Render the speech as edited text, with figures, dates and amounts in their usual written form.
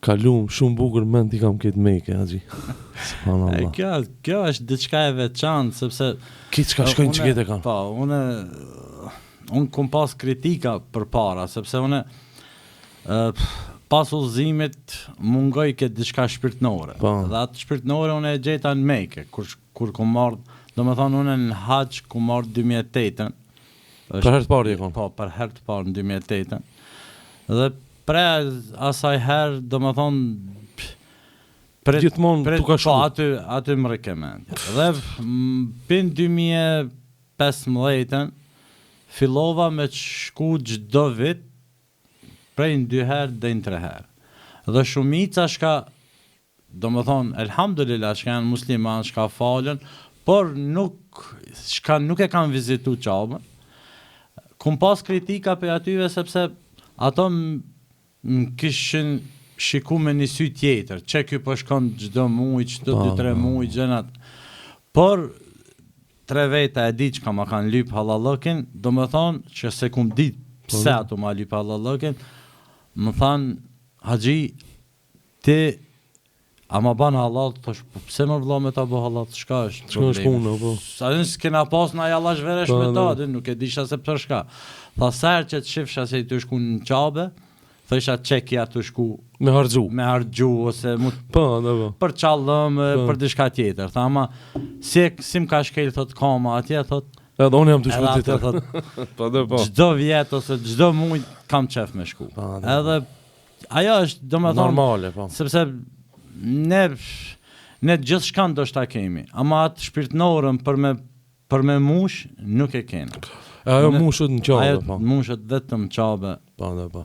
Kalum shumë bukur mend I kam këtë Mekë, haxhi. Subhanallah. Kjo është diçka e veçantë sepse Kitë çka shkojnë që këtë kanë. Po, unë kom pas kritika përpara sepse unë pas udhëzimit mungoj këtë diçka shpirtnore. Dhe atë shpirtnore unë e gjeta në Mekë, kur kom marrë, domethënë unë në Hax kom marrë 2008-ën. Për herë të parë e kon. Po, për herë të parë në 2008-ën. Dhe pre asaj herë, domethënë gjithmonë tu ka shku. Aty më rekomend. Dhe pin 2015-ën fillova me shku çdo vit prej 2 herë deri në 3 herë. Dhe shumica shka domethënë elhamdulillah shka janë musliman, shka falen, por nuk e kanë vizitu Qabën. Kum pas kritika për atyve sepse ato kishin shiku me një sy tjetër, që ky po shkon çdo muj, çdo 2-3 muj, gjenat. Por 3 veta e di që ka ma kanë lyp halallëkin, do më thonë që se kum dit pse ato ma lyp halallëkin, më thanë, haxhi, ti a ma ban halal, thosh, pse më vëlla me ta bo halal, shka është problemi? Sa din s'kena pas na jallash veresh me ta, nuk e disha se për shka. Tha serë që të shifsha se I të shku në Qabe, thësha çekja të shku me harxhu ose për qallëm, për diçka tjetër. Tha ama si më ka shkel thot kama atje thot. Edhe unë jam të shku tjetër. Po. Çdo vjet ose çdo muj kam qef me shku. Edhe ajo është domethënë normale, po. Sepse ne gjithçka ndoshta kemi, ama atë shpirtnorën për me mush nuk e kena. Ajo mushët në Qabe, po. Ajo mushët vetëm Qabe. Po.